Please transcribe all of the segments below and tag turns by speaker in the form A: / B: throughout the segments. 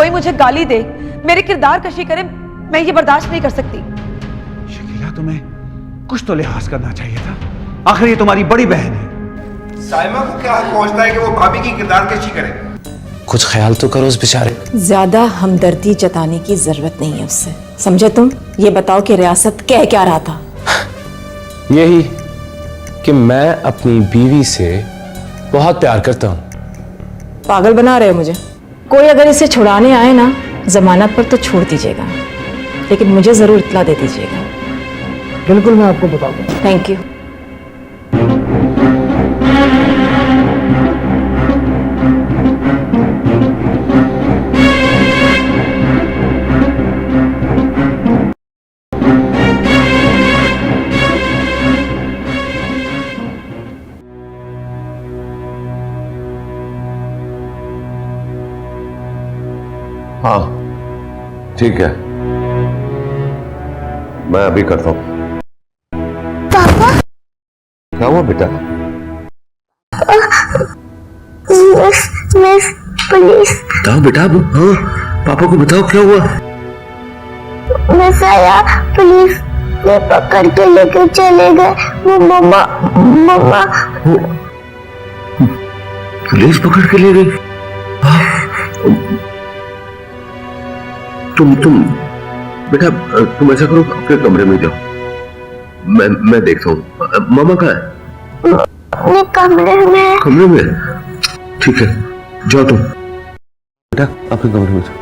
A: भाई मुझे गाली दे, मेरे किरदार कशी करे, मैं ये बर्दाश्त नहीं कर सकती।
B: शकीला, तुम्हें कुछ तो लिहाज करना चाहिए था। आखिर ये तुम्हारी बड़ी बहन है।
C: साइमा को क्या हक पहुंचता है कि वो भाभी की किरदार कशी करे?
D: कुछ ख्याल तो करो उस बेचारे।
E: ज्यादा हमदर्दी जताने की जरूरत नहीं है उससे, समझे तुम? ये बताओ कि रियासत कह क्या रहा था?
D: यही कि मैं अपनी बीवी से बहुत प्यार करता हूँ।
E: पागल बना रहे हो मुझे। कोई अगर इसे छुड़ाने आए ना जमानत पर तो छोड़ दीजिएगा, लेकिन मुझे जरूर इत्तला दे दीजिएगा।
F: बिल्कुल, मैं आपको बताऊंगा।
E: Thank you.
G: हाँ ठीक है, मैं अभी करता हूँ।
H: पापा,
G: क्या हुआ बेटा?
H: Miss police.
G: बताओ बेटा, अब हाँ पापा को बताओ क्या हुआ।
H: मिस आया, पुलिस ने पकड़ के लेके चले गए। वो मम्मा
G: पुलिस पकड़ के ले गई? तुम बेटा, तुम ऐसा करो, अपने कमरे में जाओ, मैं देखता हूँ। मामा कहाँ है?
H: अपने कमरे में।
G: कमरे में? ठीक है, जाओ तुम बेटा, अपने कमरे में जाओ।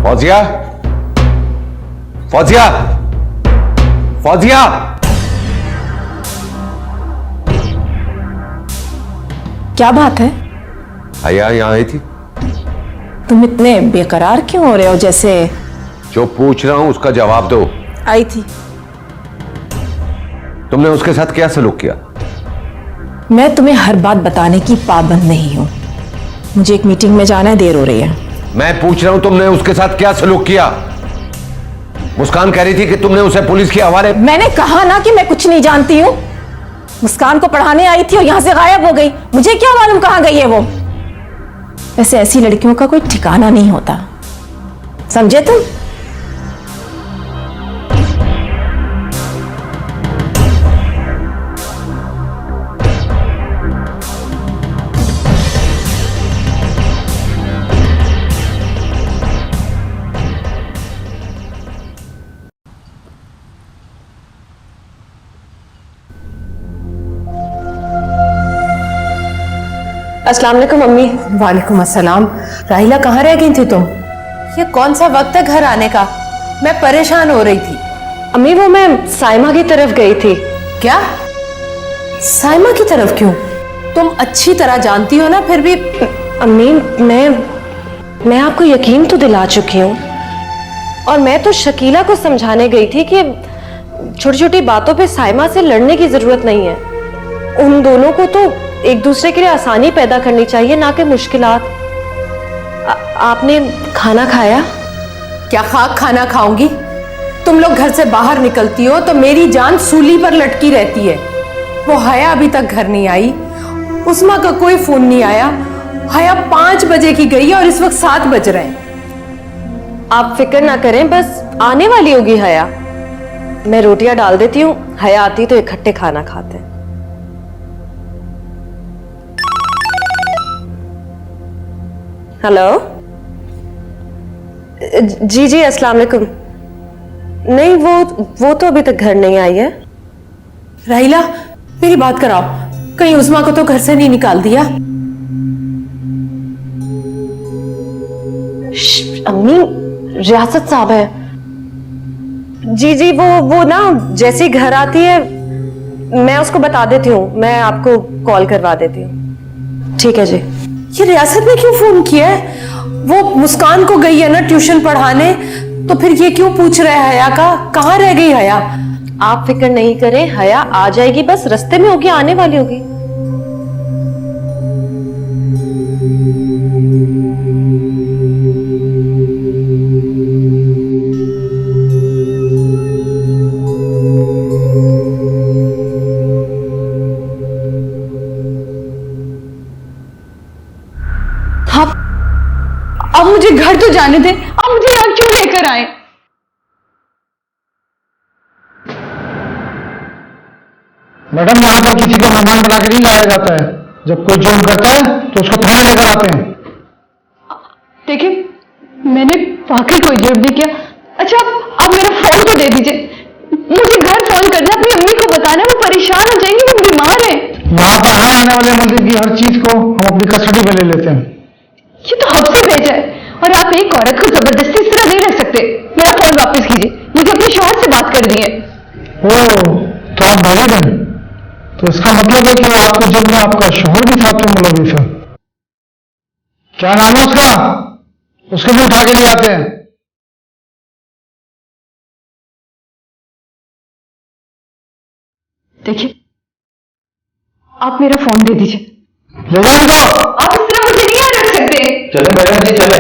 B: फौजिया, फौजिया, फौजिया!
E: क्या बात है?
G: हया यहाँ आई थी?
E: तुम इतने बेकरार क्यों हो रहे हो? जैसे
G: जो पूछ रहा हूं उसका जवाब दो।
E: आई थी।
G: तुमने उसके साथ क्या सलूक किया?
E: मैं तुम्हें हर बात बताने की पाबंद नहीं हूं। मुझे एक मीटिंग में जाना है, देर हो रही है।
G: मैं पूछ रहा हूं तुमने उसके साथ क्या सलूक किया? मुस्कान कह रही थी कि तुमने उसे पुलिस के हवाले।
E: मैंने कहा ना कि मैं कुछ नहीं जानती हूँ। मुस्कान को पढ़ाने आई थी और यहां से गायब हो गई। मुझे क्या मालूम कहां गई है वो। वैसे ऐसी लड़कियों का कोई ठिकाना नहीं होता, समझे तुम?
I: अस्सलाम वालेकुम मम्मी।
E: वालेकुम अस्सलाम। राहिला, कहाँ रह गई थी तुम?
I: ये कौन सा वक्त है घर आने का? मैं परेशान हो रही थी।
E: अम्मी, वो मैं साइमा की तरफ गई थी।
I: क्या?
E: साइमा की तरफ क्यों?
I: तुम अच्छी तरह जानती हो ना, फिर भी।
E: अम्मी, मैं आपको यकीन तो दिला चुकी हूँ, और मैं तो शकीला को समझाने गई थी कि छोटी छोटी बातों पे साइमा से लड़ने की जरूरत नहीं है। उन दोनों को तो एक दूसरे के लिए आसानी पैदा करनी चाहिए, ना कि मुश्किलात। आपने खाना खाया?
I: क्या खाक खाना खाऊंगी? तुम लोग घर से बाहर निकलती हो तो मेरी जान सूली पर लटकी रहती है। वो हया अभी तक घर नहीं आई, उस्मा का कोई फोन नहीं आया। हया 5 बजे की गई है और इस वक्त 7 बज रहे हैं।
E: आप फिक्र ना करें, बस आने वाली होगी हया। मैं रोटियां डाल देती हूँ, हया आती तो इकट्ठे खाना खाते हैं। हेलो जी जी, अस्सलाम वालेकुम। नहीं, वो तो अभी तक घर नहीं आई है।
I: राहिला, मेरी बात कराओ, कहीं उस्मा को तो घर से नहीं निकाल दिया?
E: अम्मी, रियासत साहब है। जी जी, वो ना जैसे ही घर आती है मैं उसको बता देती हूँ, मैं आपको कॉल करवा देती हूँ। ठीक है जी।
I: ये रियासत ने क्यों फोन किया है? वो मुस्कान को गई है ना ट्यूशन पढ़ाने, तो फिर ये क्यों पूछ रहा है हया का? कहाँ रह गई हया?
E: आप फिक्र नहीं करें, हया आ जाएगी, बस रास्ते में होगी, आने वाली होगी।
A: अब मुझे घर तो जाने दें, अब मुझे यहाँ क्यों लेकर आए?
F: मैडम, यहाँ पर किसी को मेहमान बना के नहीं लाया जाता है। जब कोई जुर्म करता है तो उसको थाने लेकर आते हैं।
A: देखिए, मैंने वाकई कोई जुर्म नहीं किया। अच्छा, आप मेरा फोन तो दे दीजिए, मुझे घर फोन करना, अपनी अम्मी को बताना, वो परेशान हो जाएंगी, वो बीमार है।
F: यहाँ पर हर आने वाले मंदिर की हर चीज को हम अपनी कस्टडी में ले लेते हैं।
A: ये तो हमसे भेजा है, और आप एक औरत को जबरदस्ती इस तरह नहीं रख सकते। मेरा फोन वापस कीजिए, मुझे अपने शौहर से बात करनी है।
F: ओह, तो आप भागी हैं? तो इसका मतलब है कि आपके जुर्म में आपका शौहर भी साथ में मुलविस है। क्या नाम है उसका? उसको भी उठा के ले आते हैं।
A: देखिए, आप मेरा फोन दे दीजिए।
F: ले जाओ इनको।
A: आप इस तरह मुझे नहीं रख सकते।
G: चले मैडम जी, चले।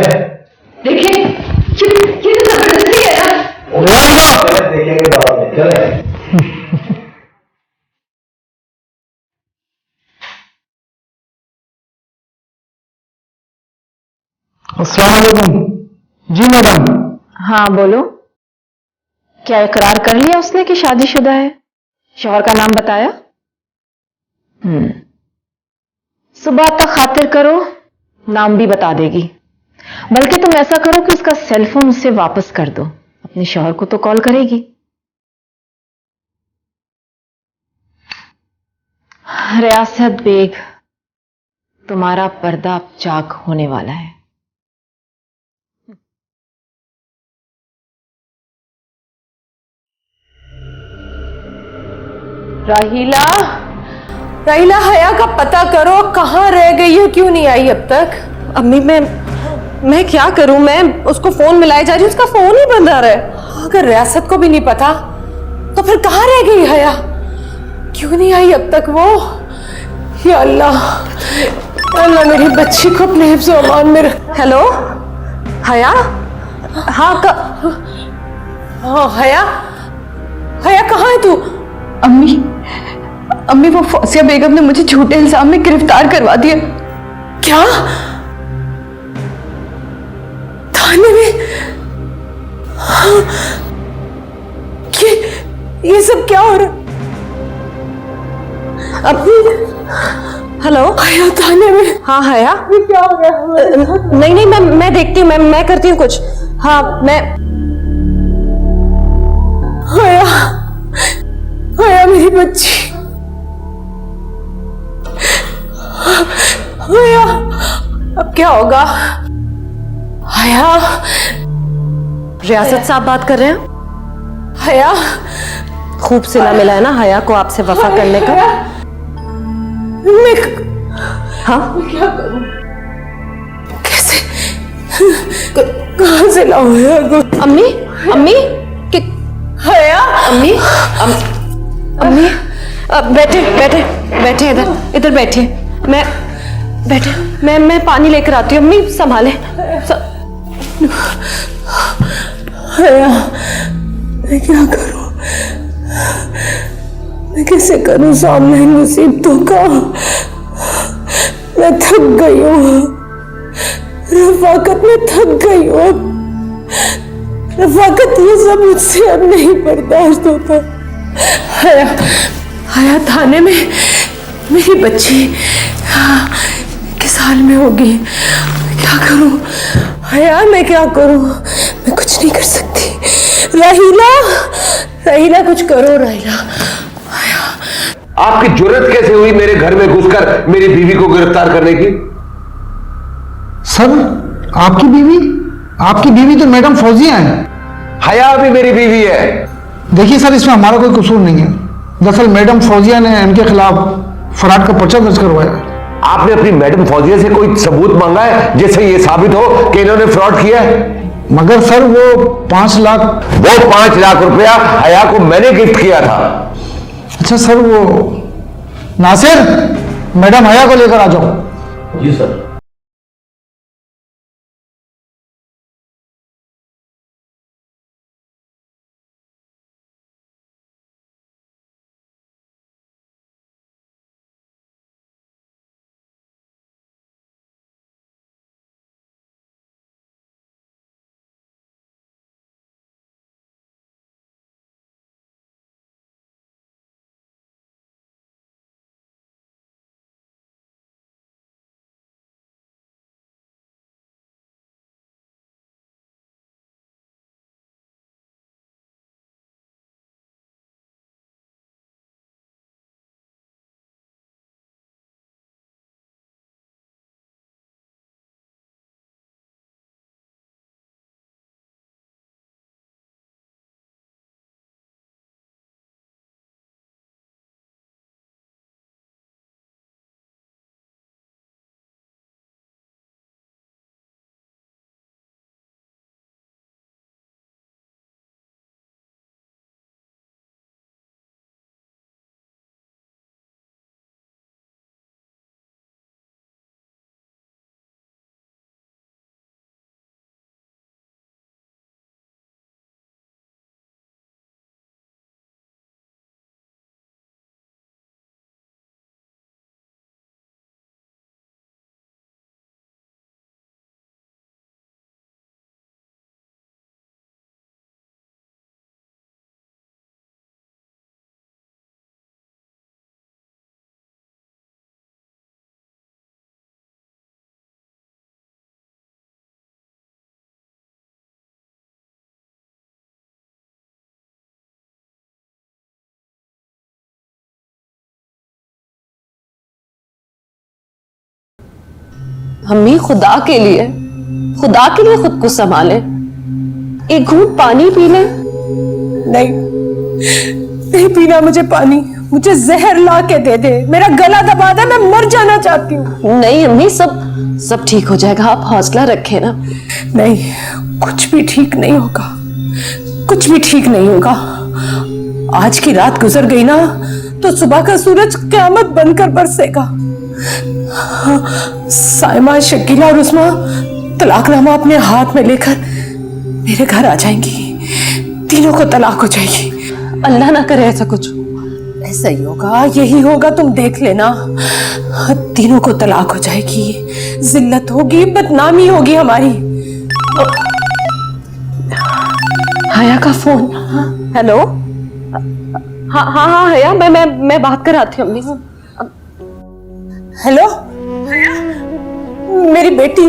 A: देखिए, ये तो जबरदस्ती है ना।
F: ले जाओ इनको।
G: देखेंगे बाद में, चले।
F: अस्सलाम वालेकुम। जी मैडम।
I: हाँ बोलो, क्या इकरार कर लिया उसने कि शादीशुदा है? शौहर का नाम बताया? सुबह तक खातिर करो, नाम भी बता देगी। बल्कि तुम ऐसा करो कि उसका सेलफोन उससे वापस कर दो, अपने शौहर को तो कॉल करेगी। रियासत बेग, तुम्हारा पर्दा अब चाक होने वाला है। राहीला, राहीला, हया का पता करो, कहाँ रह गई हो, क्यों नहीं आई अब तक?
E: अम्मी, मैं क्या करूं? मैं उसको फोन मिलाए जा रही हूँ, उसका फोन ही बंद आ रहा है।
I: अगर रियासत को भी नहीं पता तो फिर कहाँ रह गई हया? क्यों नहीं आई अब तक वो? या अल्लाह, अल्लाह मेरी बच्ची को अपने हिफ्ज़ व अमान में रख।
E: हेलो, हया? हाँ,
I: हाँ हया, हया कहाँ है तू?
A: अम्मी, वो फौजिया बेगम ने मुझे झूठे इल्जाम में गिरफ्तार करवा दिया।
I: क्या? थाने में? ये सब क्या हो रहा?
E: अभी हेलो,
I: हया थाने में?
E: हाँ हया,
I: क्या हो रहा?
E: नहीं, मैं देखती हूँ, मैं करती हूँ कुछ। हाँ, मैं
I: हया, हया मेरी बच्ची, हया अब क्या होगा? हया,
E: रियासत साहब बात कर रहे हैं?
I: हया,
E: खूब सिला मिला है ना हया को आपसे वफा करने का?
I: मैं
E: हाँ,
I: क्या करूं? कैसे, कहाँ से लाऊं हया को?
E: अम्मी
I: हया,
E: अम्मी, बैठे इधर बैठिए। मैं पानी लेकर आती हूँ। अम्मी संभाले।
I: हया, मैं क्या करूं? मैं कैसे करूं सामने इन मुसीबतों का? मैं थक गई हूँ रफाकत, में थक गई हूँ रफाकत, ये सब मुझसे अब नहीं बर्दाश्त होता। हया, हया थाने में मेरी बच्ची किस हाल में होगी? क्या करूं हया, मैं क्या करूं? मैं कुछ नहीं कर सकती। राहीला कुछ करो राहीला।
G: आपकी जुर्रत कैसे हुई मेरे घर में घुसकर मेरी बीवी को गिरफ्तार करने की?
F: सर, आपकी बीवी तो मैडम फौजिया है।
G: हया भी मेरी बीवी है।
F: देखिए सर, इसमें हमारा कोई कसूर नहीं है। दरअसल मैडम फौजिया ने इनके खिलाफ फराड का पर्चा दर्ज करवाया।
G: आपने अपनी मैडम फौजिया से कोई सबूत मांगा है जिससे यह साबित हो कि इन्होंने फ्रॉड किया है?
F: मगर सर वो 5 लाख।
G: वो 5 लाख रुपया हया को मैंने गिफ्ट किया था।
F: अच्छा सर, वो नासिर, मैडम हया को लेकर आ जाओ।
G: जी सर।
E: अम्मी, खुदा के लिए खुद को संभाले, एक घूंट पानी पी ले।
I: नहीं पीना मुझे पानी, मुझे जहर ला के दे दे, मेरा गला दबा दे, मैं मर जाना चाहती हूँ।
E: नहीं अम्मी, सब ठीक हो जाएगा, आप हौसला रखें ना।
I: नहीं, कुछ भी ठीक नहीं होगा, कुछ भी ठीक नहीं होगा। आज की रात गुजर गई ना तो सुबह का सूरज क़यामत बनकर बरसेगा। साइमा, शकीला और उस्मा तलाकनामा अपने हाथ में लेकर मेरे घर आ जाएंगी, तीनों को तलाक हो जाएगी।
E: अल्लाह ना करे ऐसा कुछ।
I: ऐसा ही होगा, यही होगा, तुम देख लेना। तीनों को तलाक हो जाएगी, जिल्लत होगी, बदनामी होगी हमारी।
E: हया का फोन। हेलो। हाँ हया, मैं बात कराती हूँ अम्मी से।
I: हेलो हया, मेरी बेटी,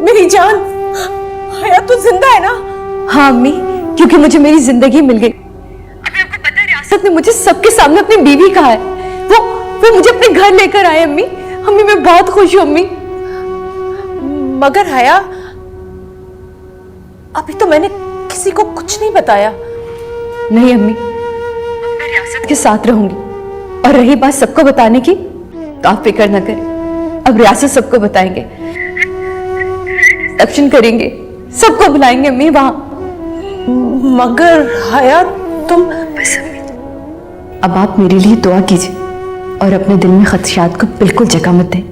I: मेरी जान, हया तू जिंदा है ना?
E: हाँ अम्मी, क्योंकि मुझे मेरी जिंदगी मिल गई। अभी आपको पता है, रियासत ने मुझे सबके सामने अपनी बीवी कहा है। वो मुझे अपने घर लेकर आए। अम्मी मैं बहुत खुश हूँ अम्मी।
I: मगर हया, अभी तो मैंने किसी को कुछ नहीं बताया।
E: नहीं अम्मी, मैं रियासत के साथ रहूंगी। और रही बात सबको बताने की, तो आप फिक्र न करें, अब रियासत सबको बताएंगे, रिसेप्शन करेंगे, सबको बुलाएंगे अम्मी वहां।
I: मगर हया तुम।
E: बस अम्मी, अब आप मेरे लिए दुआ कीजिए और अपने दिल में खदशात को बिल्कुल जगह मत दें।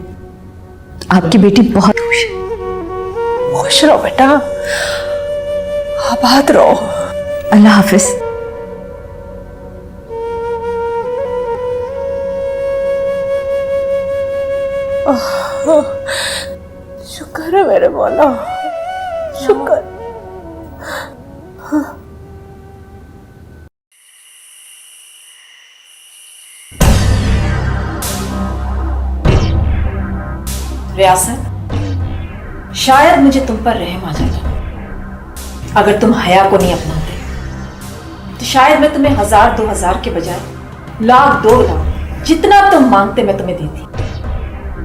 E: आपकी बेटी बहुत खुश है।
I: खुश रहो बेटा, आबाद रहो।
E: अल्लाह हाफिज।
I: शुक्र है मेरे मौला, शुक्र।
J: रियासत, शायद मुझे तुम पर रहम आ जाता। अगर तुम हया को नहीं अपनाते तो शायद मैं तुम्हें 1000-2000 के बजाय लाख 2 लाख जितना तुम मांगते मैं तुम्हें देती।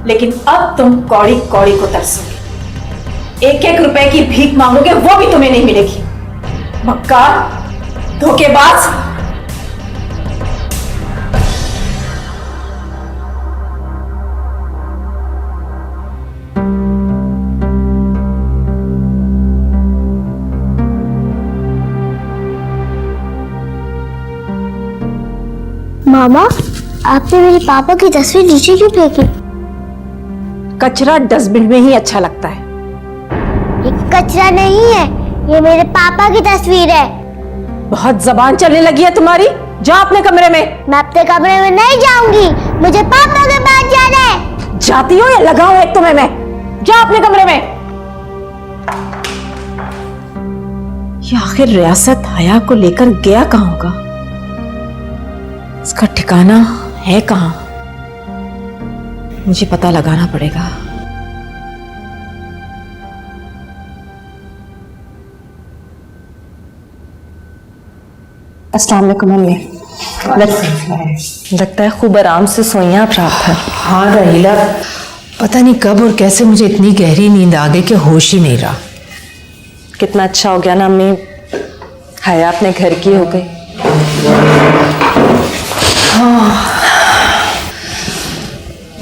J: लेकिन अब तुम कौड़ी कौड़ी को तरसोगे, 1-1 रुपए की भीख मांगोगे, वो भी तुम्हें नहीं मिलेगी। मक्कार, धोखेबाज।
H: मामा, आपने मेरे पापा की तस्वीर नीचे क्यों फेंकी?
I: कचरा डस्टबिन में ही अच्छा लगता है।
H: ये कचरा नहीं है, ये मेरे पापा की तस्वीर है।
I: बहुत जबान चलने लगी है तुम्हारी। जाओ अपने कमरे में।
H: मैं अपने कमरे में नहीं जाऊंगी, मुझे पापा के पास जाना है।
I: जाती हो या लगाऊं एक तुम्हें मैं? जाओ अपने कमरे में। ये आखिर रियासत हया को लेकर गया कहां होगा? इसका ठिकाना है कहां? मुझे पता लगाना पड़ेगा। अस्सलाम वालेकुम मम्मी। लगता है खूब आराम से सोई हैं आप रात भर।
J: हाँ रहीला, पता नहीं कब और कैसे मुझे इतनी गहरी नींद आ गई कि होश ही नहीं रहा।
E: कितना अच्छा हो गया ना अम्मी, हया अपने घर की हो गई।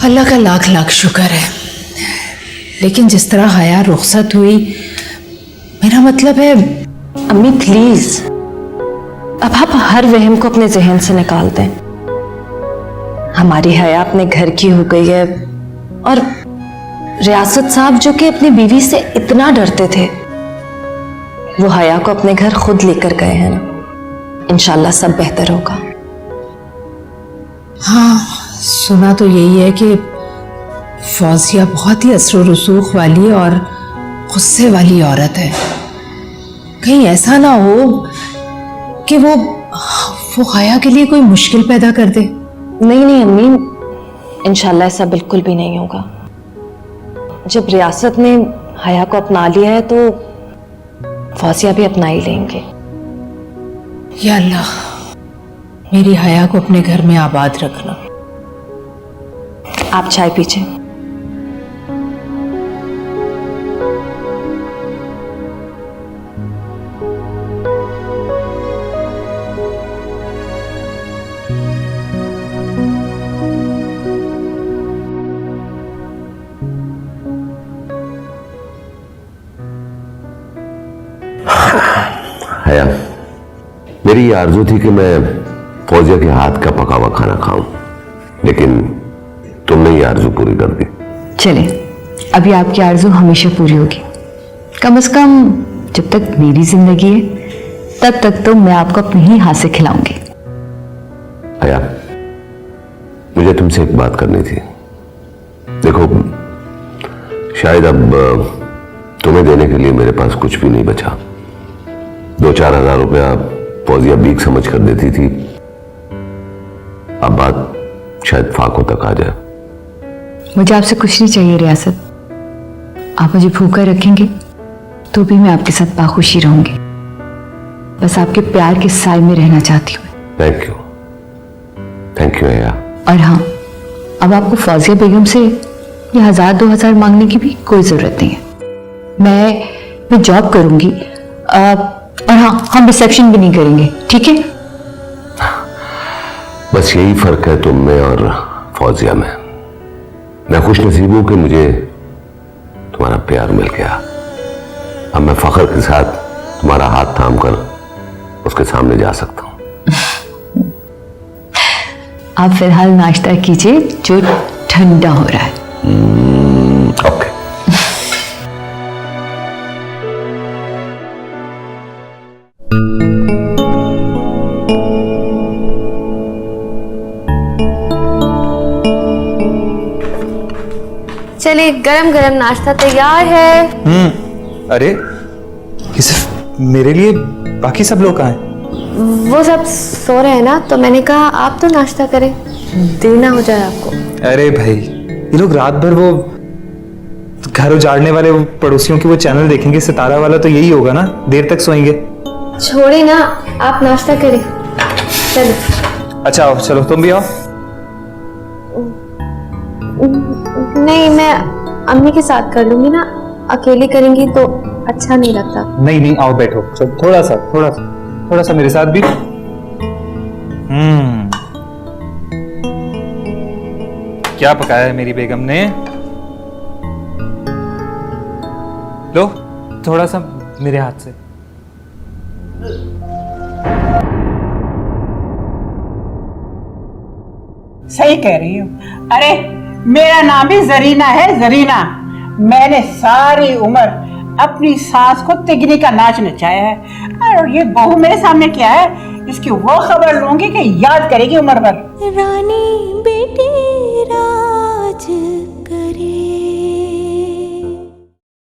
J: अल्लाह का लाख लाख शुक्र है। लेकिन जिस तरह हया रुखसत हुई, मेरा मतलब है।
E: अम्मी प्लीज, अब आप हर वहम को अपने जहन से निकाल दें। हमारी हया अपने घर की हो गई है, और रियासत साहब जो कि अपनी बीवी से इतना डरते थे, वो हया को अपने घर खुद लेकर गए हैं ना। इंशाल्लाह सब बेहतर होगा।
J: हाँ, सुना तो यही है कि फौजिया बहुत ही असर रसूख वाली और गुस्से वाली औरत है। कहीं ऐसा ना हो कि वो हया के लिए कोई मुश्किल पैदा कर दे।
E: नहीं नहीं अम्मी, इंशाल्लाह ऐसा बिल्कुल भी नहीं होगा। जब रियासत ने हया को अपना लिया है तो फौजिया भी अपना ही लेंगे।
J: या अल्लाह, मेरी हया को अपने घर में आबाद रखना।
E: आप चाय पीजिए।
G: हया, मेरी ये आरज़ू थी कि मैं फौजिया के हाथ का पका हुआ खाना खाऊं, लेकिन तुमने ये आरज़ू पूरी कर दी।
A: चले, अभी आपकी आरज़ू हमेशा पूरी होगी। कम से कम जब तक मेरी जिंदगी है तब तक तो मैं आपको अपने ही हाथ से खिलाऊंगी।
G: हया, मुझे तुमसे एक बात करनी थी। देखो, शायद अब तुम्हें देने के लिए मेरे पास कुछ भी नहीं बचा। 2-4 हज़ार रुपया फौजिया बीक समझ कर देती थी, अब बात शायद फाकों तक आ जाए।
A: मुझे आपसे कुछ नहीं चाहिए रियासत। आप मुझे भूखा रखेंगे तो भी मैं आपके साथ बाखुशी रहूंगी। बस आपके प्यार के साए में रहना चाहती हूँ।
G: थैंक यू हया।
A: और हाँ, अब आपको फौजिया बेगम से ये 1000-2000 मांगने की भी कोई जरूरत नहीं है। मैं जॉब करूंगी, और हाँ, हम रिसेप्शन भी नहीं करेंगे, ठीक है?
G: बस यही फर्क है तुम में और फौजिया में। मैं खुश नसीब हूं कि मुझे तुम्हारा प्यार मिल गया। अब मैं फख्र के साथ तुम्हारा हाथ थाम कर उसके सामने जा सकता हूं।
A: आप फिलहाल नाश्ता कीजिए, जो ठंडा हो रहा है।
G: ओके।
E: चलिए, गरम गरम नाश्ता तैयार है।
K: अरे ये सिर्फ मेरे लिए, बाकी सब लोग कहाँ हैं?
E: वो सब सो रहे हैं ना, तो मैंने कहा आप तो नाश्ता करें, देर ना हो जाए आपको।
K: अरे भाई, ये लोग रात भर वो घर उजाड़ने वाले वो पड़ोसियों की वो चैनल देखेंगे, सितारा वाला, तो यही होगा ना, देर तक सोएंगे।
E: छोड़े ना, आप नाश्ता करें। चलो।
K: अच्छा आओ, चलो तुम भी आओ।
E: नहीं, मैं अम्मी के साथ कर लूंगी ना, अकेली करेंगी तो अच्छा नहीं लगता।
K: नहीं नहीं, आओ बैठो, चलो थोड़ा सा मेरे साथ भी। क्या पकाया है मेरी बेगम ने? लो थोड़ा सा मेरे हाथ से।
L: सही कह रही हो। अरे मेरा नाम भी जरीना है, जरीना। मैंने सारी उम्र अपनी सास को तिगनी का नाच नचाया है और ये बहू मेरे सामने क्या है, इसकी वो खबर लूंगी कि याद करेगी उम्र भर।
H: रानी बेटी राज